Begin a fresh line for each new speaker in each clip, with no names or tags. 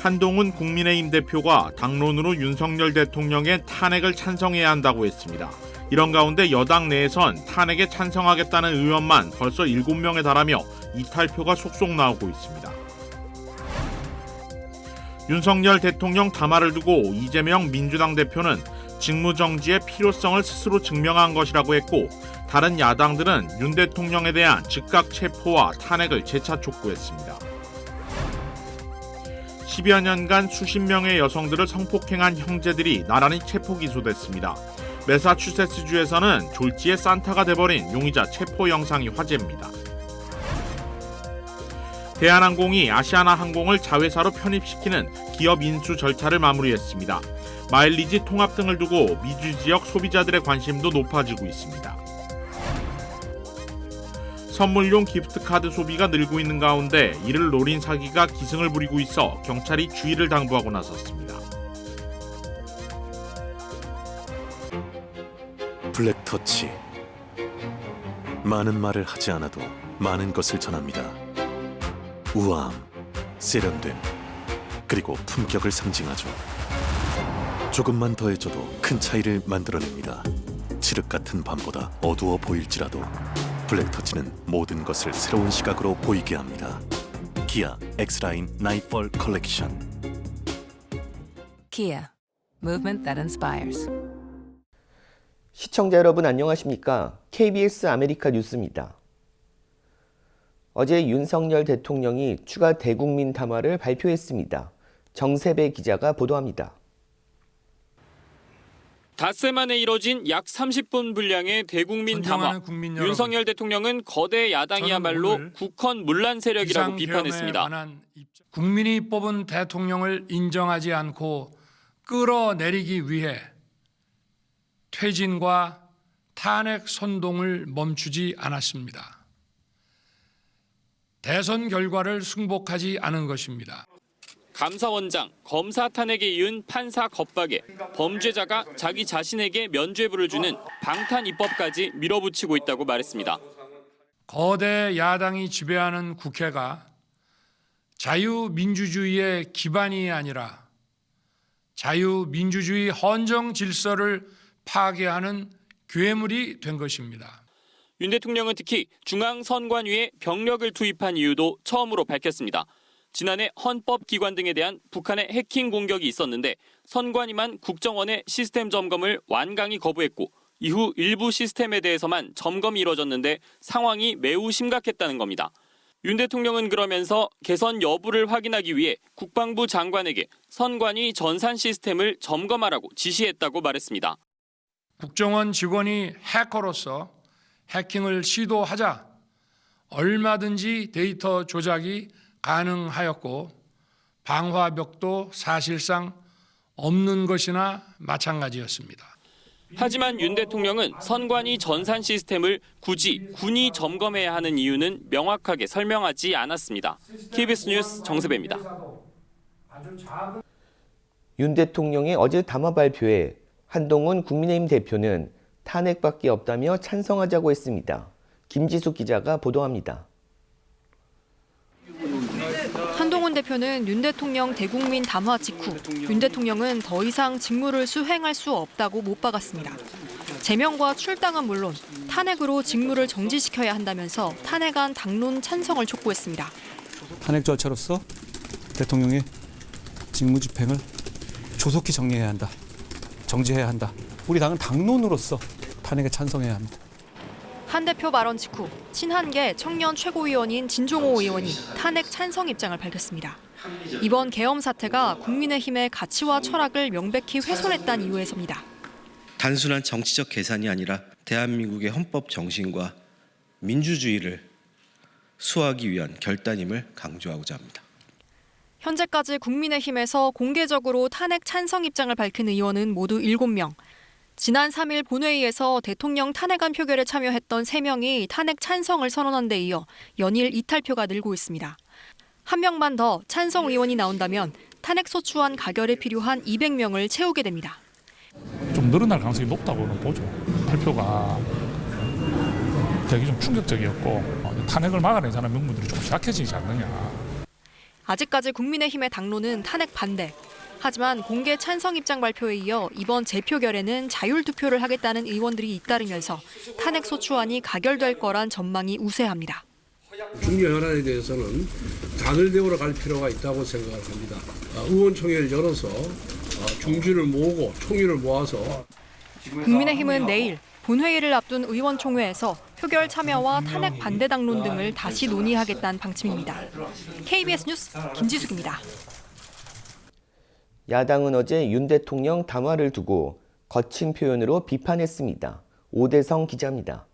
한동훈 국민의힘 대표가 당론으로 윤석열 대통령의 탄핵을 찬성해야 한다고 했습니다. 이런 가운데 여당 내에선 탄핵에 찬성하겠다는 의원만 벌써 7명에 달하며 이탈표가 속속 나오고 있습니다. 윤석열 대통령 담화를 두고 이재명 민주당 대표는 직무정지의 필요성을 스스로 증명한 것이라고 했고, 다른 야당들은 윤 대통령에 대한 즉각 체포와 탄핵을 재차 촉구했습니다. 10여 년간 수십 명의 여성들을 성폭행한 형제들이 나란히 체포 기소됐습니다. 매사추세츠주에서는 졸지에 산타가 돼버린 용의자 체포 영상이 화제입니다. 대한항공이 아시아나항공을 자회사로 편입시키는 기업 인수 절차를 마무리했습니다. 마일리지 통합 등을 두고 미주 지역 소비자들의 관심도 높아지고 있습니다. 선물용 기프트카드 소비가 늘고 있는 가운데 이를 노린 사기가 기승을 부리고 있어 경찰이 주의를 당부하고 나섰습니다.
블랙터치. 많은 말을 하지 않아도 많은 것을 전합니다. 우아함, 세련됨, 그리고 품격을 상징하죠. 조금만 더해줘도 큰 차이를 만들어냅니다. 칠흑 같은 밤보다 어두워 보일지라도 블랙터치는 모든 것을 새로운 시각으로 보이게 합니다. 기아 X라인 나이펄 컬렉션.
Kia, movement that inspires.
시청자 여러분 안녕하십니까? KBS 아메리카 뉴스입니다. 어제 윤석열 대통령이 추가 대국민 담화를 발표했습니다. 정세배 기자가 보도합니다.
닷새 만에 이뤄진 약 30분 분량의 대국민 담화. 윤석열 대통령은 거대 야당이야말로 국헌 문란 세력이라고 비판했습니다.
국민이 뽑은 대통령을 인정하지 않고 끌어내리기 위해 퇴진과 탄핵 선동을 멈추지 않았습니다. 대선 결과를 승복하지 않은 것입니다.
감사원장, 검사 탄핵에 이은 판사 겁박에 범죄자가 자기 자신에게 면죄부를 주는 방탄 입법까지 밀어붙이고 있다고 말했습니다.
거대 야당이 지배하는 국회가 자유민주주의의 기반이 아니라 자유민주주의 헌정 질서를 파괴하는 괴물이 된 것입니다.
윤 대통령은 특히 중앙선관위에 병력을 투입한 이유도 처음으로 밝혔습니다. 지난해 헌법기관 등에 대한 북한의 해킹 공격이 있었는데 선관위만 국정원의 시스템 점검을 완강히 거부했고 이후 일부 시스템에 대해서만 점검이 이뤄졌는데 상황이 매우 심각했다는 겁니다. 윤 대통령은 그러면서 개선 여부를 확인하기 위해 국방부 장관에게 선관위 전산 시스템을 점검하라고 지시했다고 말했습니다.
국정원 직원이 해커로서 해킹을 시도하자 얼마든지 데이터 조작이 가능하였고 방화벽도 사실상 없는 것이나 마찬가지였습니다.
하지만 윤 대통령은 선관위 전산 시스템을 굳이 군이 점검해야 하는 이유는 명확하게 설명하지 않았습니다. KBS 뉴스 정세배입니다.
윤 대통령의 어제 담화 발표에 한동훈 국민의힘 대표는 탄핵밖에 없다며 찬성하자고 했습니다. 김지숙 기자가 보도합니다.
한동훈 대표는 윤 대통령 대국민 담화 직후 윤 대통령은 더 이상 직무를 수행할 수 없다고 못 박았습니다. 제명과 출당은 물론 탄핵으로 직무를 정지시켜야 한다면서 탄핵안 당론 찬성을 촉구했습니다.
탄핵 절차로서 대통령의 직무 집행을 조속히 정리해야 한다. 정지해야 한다. 우리 당은 당론으로서 탄핵에 찬성해야 합니다.
한 대표 발언 직후 친한계 청년 최고위원인 진종호 의원이 탄핵 찬성 입장을 밝혔습니다. 이번 계엄 사태가 국민의힘의 가치와 철학을 명백히 훼손했다는 이유에서입니다.
단순한 정치적 계산이 아니라 대한민국의 헌법 정신과 민주주의를 수호하기 위한 결단임을 강조하고자 합니다.
현재까지 국민의힘에서 공개적으로 탄핵 찬성 입장을 밝힌 의원은 모두 7명. 지난 3일 본회의에서 대통령 탄핵안 표결에 참여했던 3명이 탄핵 찬성을 선언한 데 이어 연일 이탈표가 늘고 있습니다. 한 명만 더 찬성 의원이 나온다면 탄핵 소추안 가결에 필요한 200명을 채우게 됩니다.
좀 늘어날 가능성이 높다고는 보죠. 발표가 되게 좀 충격적이었고 탄핵을 막아내자는 명분들이 좀 약해지지 않느냐.
아직까지 국민의힘의 당론은 탄핵 반대. 하지만 공개 찬성 입장 발표에 이어 이번 재표결에는 자율투표를 하겠다는 의원들이 잇따르면서 탄핵 소추안이 가결될 거란 전망이 우세합니다.
중요 현안에 대해서는 단을 데우러 갈 필요가 있다고 생각을 합니다. 의원총회를 열어서 중진을 모으고 총의를 모아서
국민의힘은 내일 본회의를 앞둔 의원총회에서 표결 참여와 탄핵 반대 당론 등을 다시 논의하겠다는 방침입니다. KBS 뉴스 김지숙입니다.
야당은 어제 윤 대통령 담화를 두고 거친 표현으로 비판했습니다. 오대성 기자입니다.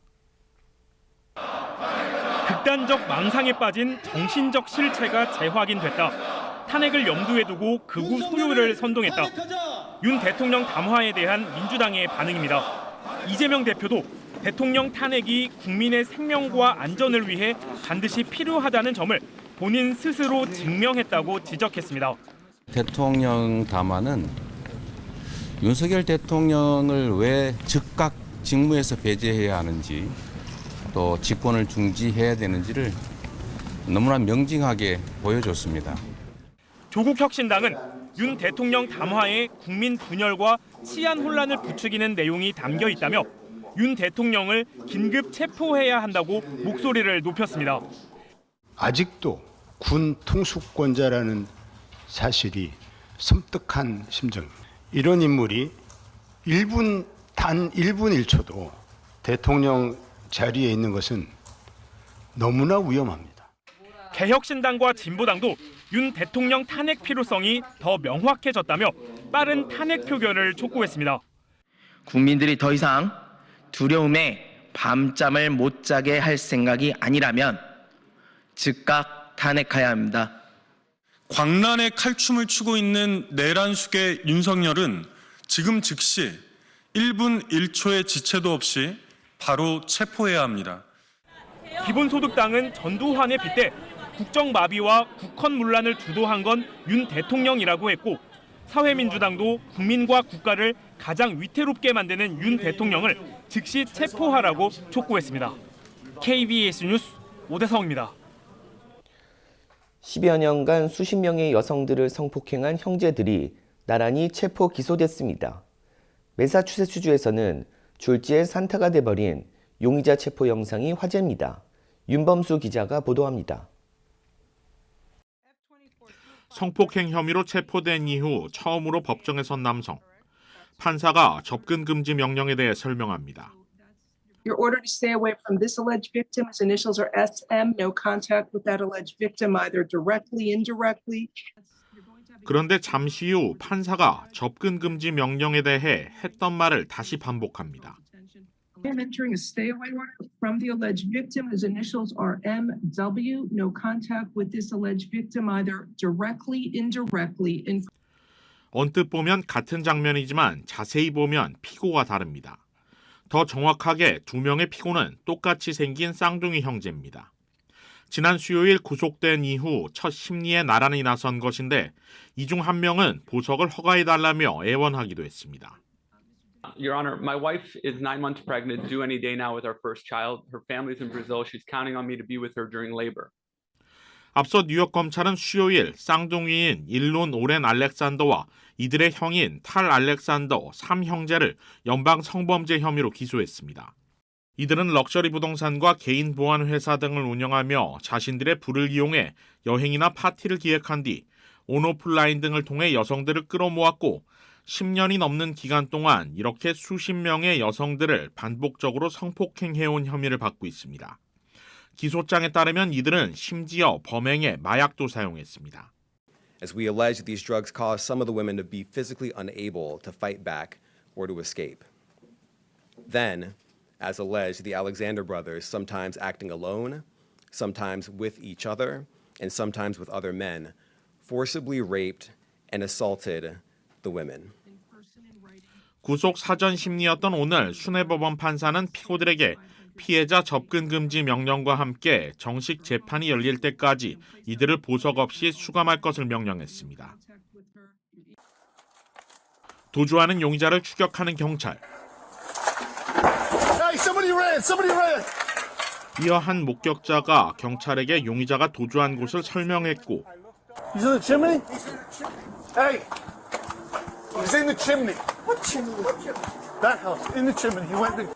극단적 망상에 빠진 정신적 실체가 재확인됐다. 탄핵을 염두에 두고 극우 소요를 선동했다. 윤 대통령 담화에 대한 민주당의 반응입니다. 이재명 대표도 대통령 탄핵이 국민의 생명과 안전을 위해 반드시 필요하다는 점을 본인 스스로 증명했다고 지적했습니다.
대통령 담화는 윤석열 대통령을 왜 즉각 직무에서 배제해야 하는지 또 직권을 중지해야 되는지를 너무나 명징하게 보여줬습니다.
조국혁신당은 윤 대통령 담화에 국민 분열과 치안 혼란을 부추기는 내용이 담겨 있다며 윤 대통령을 긴급 체포해야 한다고 목소리를 높였습니다.
아직도 군 통수권자라는 사실이 섬뜩한 심정입니다. 이런 인물이 단 1분 1초도 대통령 자리에 있는 것은 너무나 위험합니다.
개혁신당과 진보당도 윤 대통령 탄핵 필요성이 더 명확해졌다며 빠른 탄핵 표결을 촉구했습니다.
국민들이 더 이상 두려움에 밤잠을 못 자게 할 생각이 아니라면 즉각 탄핵해야 합니다.
광란의 칼춤을 추고 있는 내란숙의 윤석열은 지금 즉시 1분 1초의 지체도 없이 바로 체포해야 합니다.
기본소득당은 전두환에 빗대 국정마비와 국헌문란을 주도한 건 윤 대통령이라고 했고 사회민주당도 국민과 국가를 가장 위태롭게 만드는 윤 대통령을 즉시 체포하라고 촉구했습니다. KBS 뉴스 오대성입니다.
10여 년간 수십 명의 여성들을 성폭행한 형제들이 나란히 체포 기소됐습니다. 매사추세츠주에서는 졸지에 산타가 돼버린 용의자 체포 영상이 화제입니다. 윤범수 기자가 보도합니다.
성폭행 혐의로 체포된 이후 처음으로 법정에 선 남성. 판사가 접근 금지 명령에 대해 설명합니다.
Your order to stay away from this alleged victim, his initials are SM, no contact with that alleged victim either directly, indirectly.
그런데 잠시 후 판사가 접근 금지 명령에 대해 했던 말을 다시 반복합니다.
I am entering a stay away order from the alleged victim, whose initials are MW, no contact with this alleged victim either directly, indirectly.
언뜻 보면 같은 장면이지만 자세히 보면 피고가 다릅니다. 더 정확하게 두 명의 피고는 똑같이 생긴 쌍둥이 형제입니다. 지난 수요일 구속된 이후 첫 심리에 나란히 나선 것인데 이 중 한 명은 보석을 허가해달라며 애원하기도 했습니다.
Your Honor, my wife is 9 months pregnant, due any day now with our first child. Her family's in Brazil. She's counting on me to be with her during labor.
앞서 뉴욕 검찰은 수요일 쌍둥이인 일론 오렌 알렉산더와 이들의 형인 탈 알렉산더 3형제를 연방 성범죄 혐의로 기소했습니다. 이들은 럭셔리 부동산과 개인 보안 회사 등을 운영하며 자신들의 부를 이용해 여행이나 파티를 기획한 뒤 온오프라인 등을 통해 여성들을 끌어모았고 10년이 넘는 기간 동안 이렇게 수십 명의 여성들을 반복적으로 성폭행해온 혐의를 받고 있습니다. 기소장에 따르면 이들은 심지어 범행에 마약도 사용했습니다.
As we allege, these drugs caused some of the women to be physically unable to fight back or to escape. Then, as alleged, the Alexander brothers, sometimes acting alone, sometimes with each other, and sometimes with other men, forcibly raped and assaulted the women.
구속 사전 심리였던 오늘 수뇌법원 판사는 피고들에게 피해자 접근 금지 명령과 함께 정식 재판이 열릴 때까지 이들을 보석 없이 수감할 것을 명령했습니다. 도주하는 용의자를 추격하는 경찰. 이어 한 목격자가 경찰에게 용의자가 도주한 곳을 설명했고
He's in the chimney? Hey! He's in the chimney. What chimney? That house, in the chimney. He went to...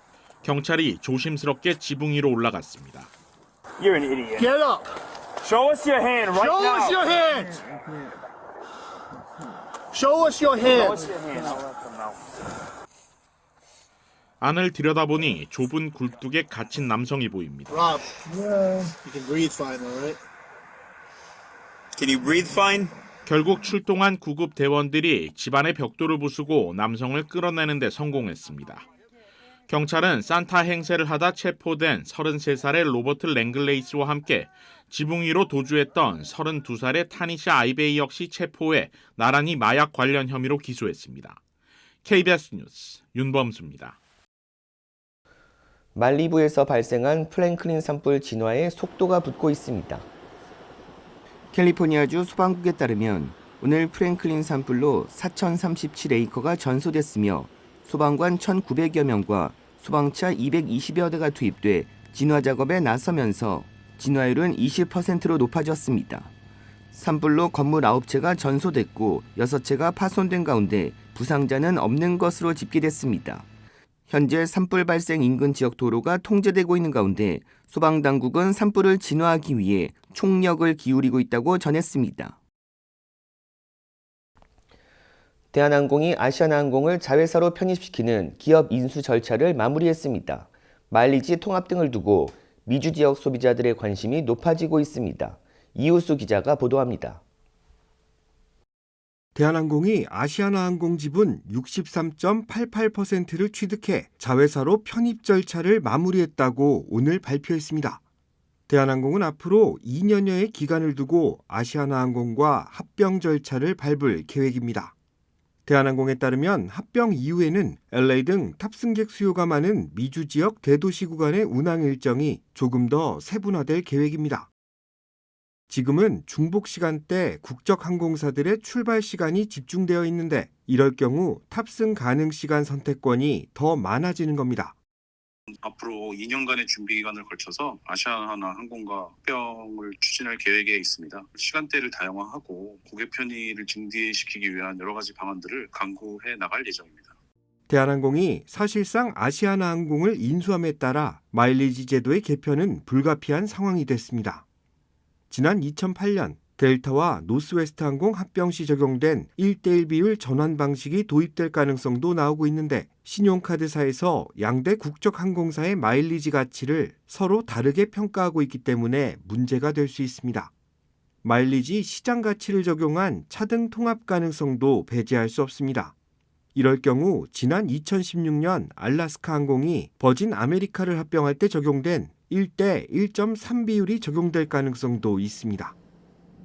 경찰이 조심스럽게 지붕 위로 올라갔습니다.
You're an idiot. Get up. Show us your hand right now. Show us your hands. Show us your hands.
안을 들여다보니 좁은 굴뚝에 갇힌 남성이 보입니다.
Rob, you can breathe fine, all right? Can you breathe fine?
결국 출동한 구급 대원들이 집안의 벽돌을 부수고 남성을 끌어내는 데 성공했습니다. 경찰은 산타 행세를 하다 체포된 33살의 로버트 랭글레이스와 함께 지붕 위로 도주했던 32살의 타니샤 아이베이 역시 체포해 나란히 마약 관련 혐의로 기소했습니다. KBS 뉴스 윤범수입니다.
말리부에서 발생한 프랭클린 산불 진화에 속도가 붙고 있습니다. 캘리포니아주 소방국에 따르면 오늘 프랭클린 산불로 4,037에이커가 전소됐으며 소방관 1,900여 명과 소방차 220여 대가 투입돼 진화 작업에 나서면서 진화율은 20%로 높아졌습니다. 산불로 건물 9채가 전소됐고 6채가 파손된 가운데 부상자는 없는 것으로 집계됐습니다. 현재 산불 발생 인근 지역 도로가 통제되고 있는 가운데 소방당국은 산불을 진화하기 위해 총력을 기울이고 있다고 전했습니다. 대한항공이 아시아나항공을 자회사로 편입시키는 기업 인수 절차를 마무리했습니다. 마일리지 통합 등을 두고 미주 지역 소비자들의 관심이 높아지고 있습니다. 이우수 기자가 보도합니다.
대한항공이 아시아나항공 지분 63.88%를 취득해 자회사로 편입 절차를 마무리했다고 오늘 발표했습니다. 대한항공은 앞으로 2년여의 기간을 두고 아시아나항공과 합병 절차를 밟을 계획입니다. 대한항공에 따르면 합병 이후에는 LA 등 탑승객 수요가 많은 미주 지역 대도시 구간의 운항 일정이 조금 더 세분화될 계획입니다. 지금은 중복 시간대 국적 항공사들의 출발 시간이 집중되어 있는데 이럴 경우 탑승 가능 시간 선택권이 더 많아지는 겁니다.
앞으로 2년간의 준비 기간을 걸쳐서 아시아나항공과 합병을 추진할 계획에 있습니다. 시간대를 다양화하고 고객 편의를 증대시키기 위한 여러 가지 방안들을 강구해 나갈 예정입니다.
대한항공이 사실상 아시아나항공을 인수함에 따라 마일리지 제도의 개편은 불가피한 상황이 됐습니다. 지난 2008년 델타와 노스웨스트 항공 합병 시 적용된 1:1 비율 전환 방식이 도입될 가능성도 나오고 있는데 신용카드사에서 양대 국적 항공사의 마일리지 가치를 서로 다르게 평가하고 있기 때문에 문제가 될 수 있습니다. 마일리지 시장 가치를 적용한 차등 통합 가능성도 배제할 수 없습니다. 이럴 경우 지난 2016년 알라스카 항공이 버진 아메리카를 합병할 때 적용된 1:1.3 비율이 적용될 가능성도 있습니다.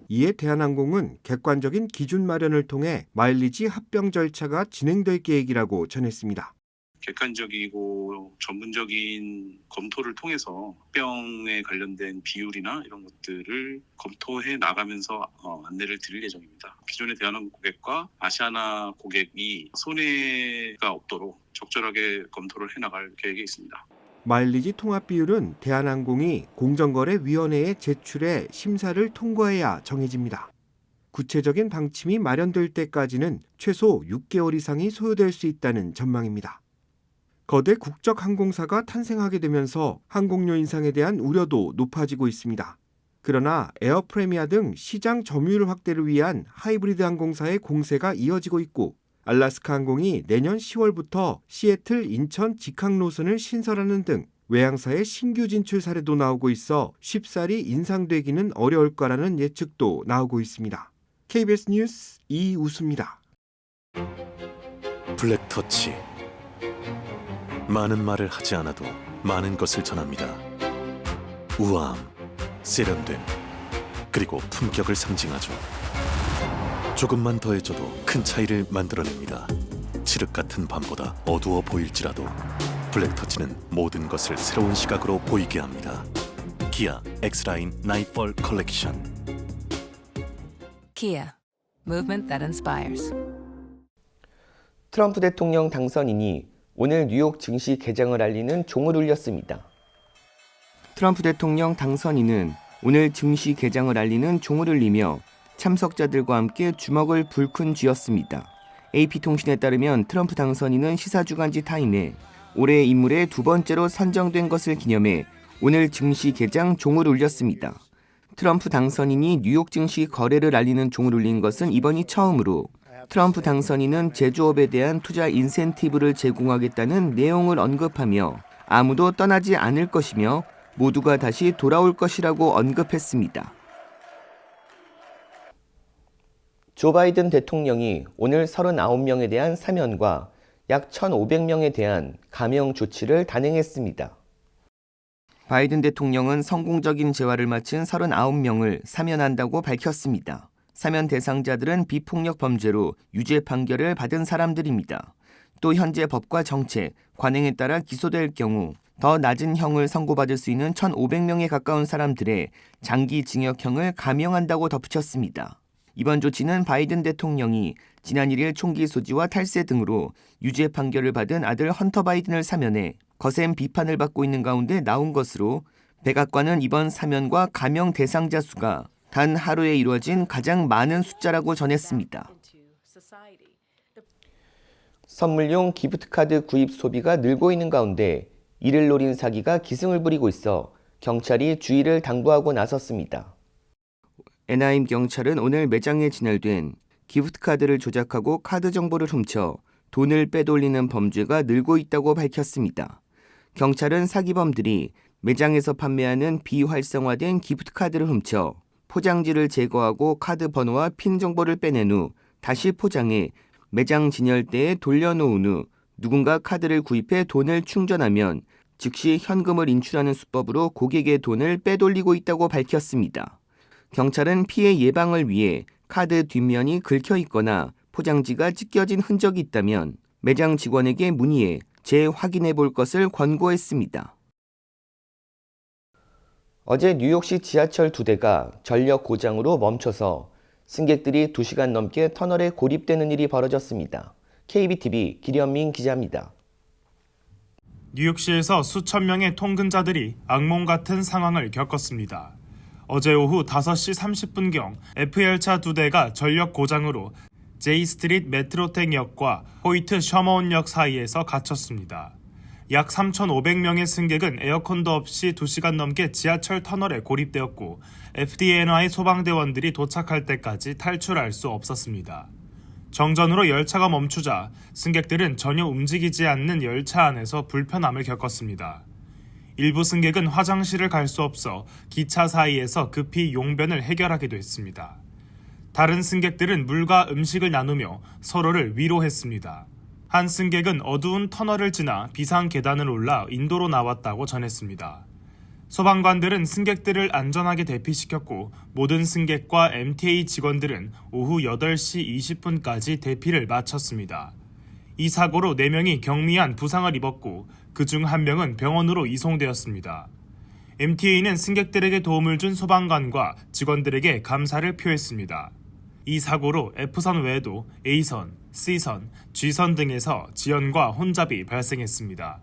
이에 대한항공은 객관적인 기준 마련을 통해 마일리지 합병 절차가 진행될 계획이라고 전했습니다.
객관적이고 전문적인 검토를 통해서 합병에 관련된 비율이나 이런 것들을 검토해 나가면서 안내를 드릴 예정입니다. 기존의 대한항공 고객과 아시아나 고객이 손해가 없도록 적절하게 검토를 해 나갈 계획이 있습니다.
마일리지 통합 비율은 대한항공이 공정거래위원회에 제출해 심사를 통과해야 정해집니다. 구체적인 방침이 마련될 때까지는 최소 6개월 이상이 소요될 수 있다는 전망입니다. 거대 국적 항공사가 탄생하게 되면서 항공료 인상에 대한 우려도 높아지고 있습니다. 그러나 에어프레미아 등 시장 점유율 확대를 위한 하이브리드 항공사의 공세가 이어지고 있고 알라스카 항공이 내년 10월부터 시애틀, 인천 직항 노선을 신설하는 등 외항사의 신규 진출 사례도 나오고 있어 쉽사리 인상되기는 어려울 거라는 예측도 나오고 있습니다. KBS 뉴스 이우수입니다.
블랙터치. 많은 말을 하지 않아도 많은 것을 전합니다. 우아함, 세련됨, 그리고 품격을 상징하죠. 조금만 더해줘도 큰 차이를 만들어냅니다. 칠흑 같은 밤보다 어두워 보일지라도 블랙터치는 모든 것을 새로운 시각으로 보이게 합니다. 기아 X라인 나이펄 컬렉션.
Kia, movement that inspires.
트럼프 대통령 당선인이 오늘 뉴욕 증시 개장을 알리는 종을 울렸습니다. 트럼프 대통령 당선인은 오늘 증시 개장을 알리는 종을 울리며 참석자들과 함께 주먹을 불끈 쥐었습니다. AP통신에 따르면 트럼프 당선인은 시사주간지 타임에 올해의 인물에 두 번째로 선정된 것을 기념해 오늘 증시 개장 종을 울렸습니다. 트럼프 당선인이 뉴욕 증시 거래를 알리는 종을 울린 것은 이번이 처음으로 트럼프 당선인은 제조업에 대한 투자 인센티브를 제공하겠다는 내용을 언급하며 아무도 떠나지 않을 것이며 모두가 다시 돌아올 것이라고 언급했습니다. 조 바이든 대통령이 오늘 39명에 대한 사면과 약 1,500명에 대한 감형 조치를 단행했습니다. 바이든 대통령은 성공적인 재활을 마친 39명을 사면한다고 밝혔습니다. 사면 대상자들은 비폭력 범죄로 유죄 판결을 받은 사람들입니다. 또 현재 법과 정책, 관행에 따라 기소될 경우 더 낮은 형을 선고받을 수 있는 1,500명에 가까운 사람들의 장기 징역형을 감형한다고 덧붙였습니다. 이번 조치는 바이든 대통령이 지난 1일 총기 소지와 탈세 등으로 유죄 판결을 받은 아들 헌터 바이든을 사면해 거센 비판을 받고 있는 가운데 나온 것으로 백악관은 이번 사면과 감형 대상자 수가 단 하루에 이루어진 가장 많은 숫자라고 전했습니다. 선물용 기프트카드 구입 소비가 늘고 있는 가운데 이를 노린 사기가 기승을 부리고 있어 경찰이 주의를 당부하고 나섰습니다. 애나임 경찰은 오늘 매장에 진열된 기프트카드를 조작하고 카드 정보를 훔쳐 돈을 빼돌리는 범죄가 늘고 있다고 밝혔습니다. 경찰은 사기범들이 매장에서 판매하는 비활성화된 기프트카드를 훔쳐 포장지를 제거하고 카드 번호와 핀 정보를 빼낸 후 다시 포장해 매장 진열대에 돌려놓은 후 누군가 카드를 구입해 돈을 충전하면 즉시 현금을 인출하는 수법으로 고객의 돈을 빼돌리고 있다고 밝혔습니다. 경찰은 피해 예방을 위해 카드 뒷면이 긁혀 있거나 포장지가 찢겨진 흔적이 있다면 매장 직원에게 문의해 재확인해 볼 것을 권고했습니다. 어제 뉴욕시 지하철 2대가 전력 고장으로 멈춰서 승객들이 2시간 넘게 터널에 고립되는 일이 벌어졌습니다. KBTV 김현민 기자입니다.
뉴욕시에서 수천 명의 통근자들이 악몽 같은 상황을 겪었습니다. 어제 오후 5시 30분경 F열차 2대가 전력 고장으로 제이스트리트 메트로텍역과 호이트 셔머운역 사이에서 갇혔습니다. 약 3,500명의 승객은 에어컨도 없이 2시간 넘게 지하철 터널에 고립되었고 FDNY 소방대원들이 도착할 때까지 탈출할 수 없었습니다. 정전으로 열차가 멈추자 승객들은 전혀 움직이지 않는 열차 안에서 불편함을 겪었습니다. 일부 승객은 화장실을 갈 수 없어 기차 사이에서 급히 용변을 해결하기도 했습니다. 다른 승객들은 물과 음식을 나누며 서로를 위로했습니다. 한 승객은 어두운 터널을 지나 비상 계단을 올라 인도로 나왔다고 전했습니다. 소방관들은 승객들을 안전하게 대피시켰고 모든 승객과 MTA 직원들은 오후 8시 20분까지 대피를 마쳤습니다. 이 사고로 4명이 경미한 부상을 입었고 그중 1명은 병원으로 이송되었습니다. MTA는 승객들에게 도움을 준 소방관과 직원들에게 감사를 표했습니다. 이 사고로 F선 외에도 A선, C선, G선 등에서 지연과 혼잡이 발생했습니다.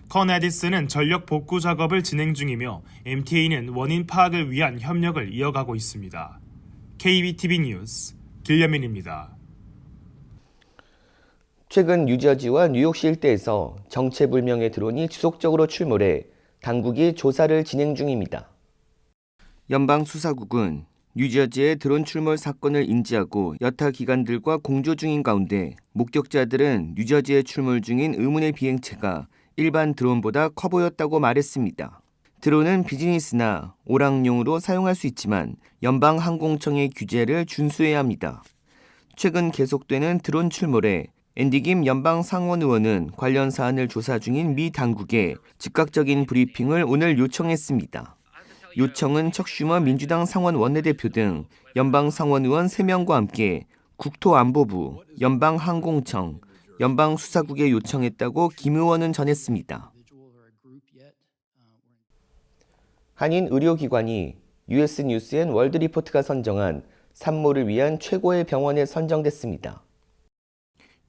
컨에디슨은 전력 복구 작업을 진행 중이며 MTA는 원인 파악을 위한 협력을 이어가고 있습니다. KBTV 뉴스 김현민입니다.
최근 뉴저지와 뉴욕시 일대에서 정체불명의 드론이 지속적으로 출몰해 당국이 조사를 진행 중입니다. 연방수사국은 뉴저지의 드론 출몰 사건을 인지하고 여타 기관들과 공조 중인 가운데 목격자들은 뉴저지에 출몰 중인 의문의 비행체가 일반 드론보다 커 보였다고 말했습니다. 드론은 비즈니스나 오락용으로 사용할 수 있지만 연방항공청의 규제를 준수해야 합니다. 최근 계속되는 드론 출몰에 앤디 김 연방상원의원은 관련 사안을 조사 중인 미 당국에 즉각적인 브리핑을 오늘 요청했습니다. 요청은 척 슈머 민주당 상원 원내대표 등 연방상원의원 3명과 함께 국토안보부, 연방항공청, 연방수사국에 요청했다고 김 의원은 전했습니다. 한인 의료기관이 US 뉴스 앤 월드 리포트가 선정한 산모를 위한 최고의 병원에 선정됐습니다.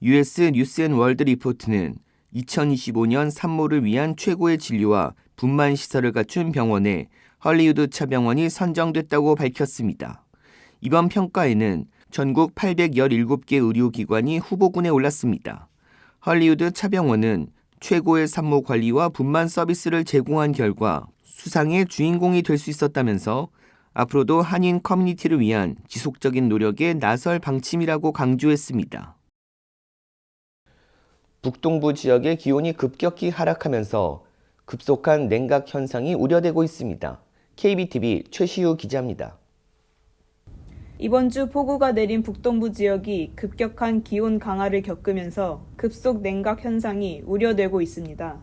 US 뉴스 앤 월드 리포트는 2025년 산모를 위한 최고의 진료와 분만 시설을 갖춘 병원에 헐리우드 차병원이 선정됐다고 밝혔습니다. 이번 평가에는 전국 817개 의료기관이 후보군에 올랐습니다. 헐리우드 차병원은 최고의 산모 관리와 분만 서비스를 제공한 결과 수상의 주인공이 될 수 있었다면서 앞으로도 한인 커뮤니티를 위한 지속적인 노력에 나설 방침이라고 강조했습니다. 북동부 지역의 기온이 급격히 하락하면서 급속한 냉각 현상이 우려되고 있습니다. KBTV 최시우 기자입니다.
이번 주 폭우가 내린 북동부 지역이 급격한 기온 강하를 겪으면서 급속 냉각 현상이 우려되고 있습니다.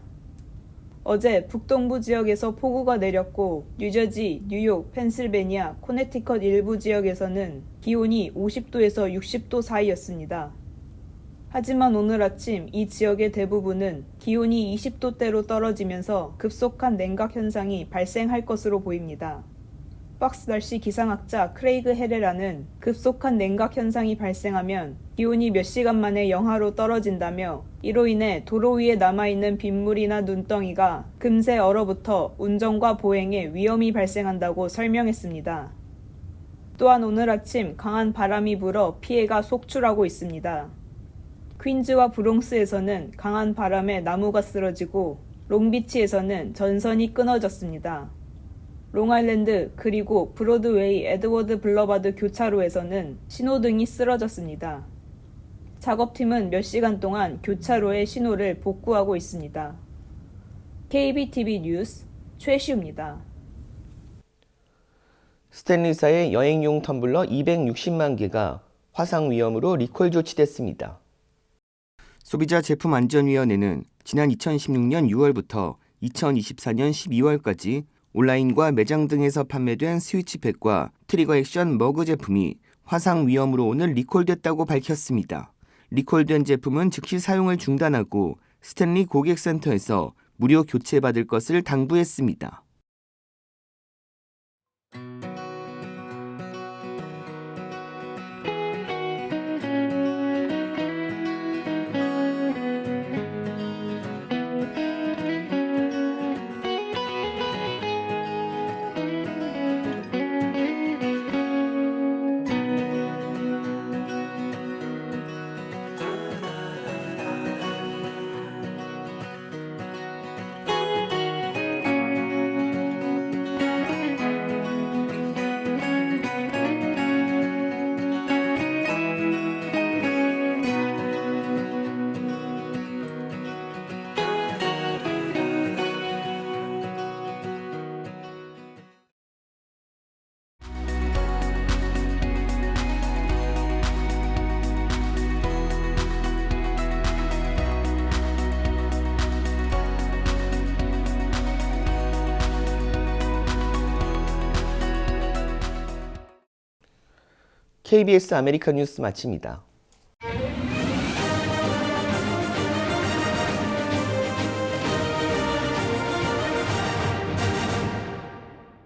어제 북동부 지역에서 폭우가 내렸고 뉴저지, 뉴욕, 펜실베니아, 코네티컷 일부 지역에서는 기온이 50도에서 60도 사이였습니다. 하지만 오늘 아침 이 지역의 대부분은 기온이 20도대로 떨어지면서 급속한 냉각 현상이 발생할 것으로 보입니다. 박스 날씨 기상학자 크레이그 헤레라는 급속한 냉각 현상이 발생하면 기온이 몇 시간 만에 영하로 떨어진다며 이로 인해 도로 위에 남아있는 빗물이나 눈덩이가 금세 얼어붙어 운전과 보행에 위험이 발생한다고 설명했습니다. 또한 오늘 아침 강한 바람이 불어 피해가 속출하고 있습니다. 퀸즈와 브롱스에서는 강한 바람에 나무가 쓰러지고 롱비치에서는 전선이 끊어졌습니다. 롱아일랜드 그리고 브로드웨이 에드워드 블러바드 교차로에서는 신호등이 쓰러졌습니다. 작업팀은 몇 시간 동안 교차로의 신호를 복구하고 있습니다. KBTV 뉴스 최시우입니다.
스탠리사의 여행용 텀블러 260만 개가 화상 위험으로 리콜 조치됐습니다. 소비자제품안전위원회는 지난 2016년 6월부터 2024년 12월까지 온라인과 매장 등에서 판매된 스위치팩과 트리거 액션 머그 제품이 화상 위험으로 오늘 리콜됐다고 밝혔습니다. 리콜된 제품은 즉시 사용을 중단하고 스탠리 고객센터에서 무료 교체받을 것을 당부했습니다. KBS 아메리카 뉴스 마칩니다.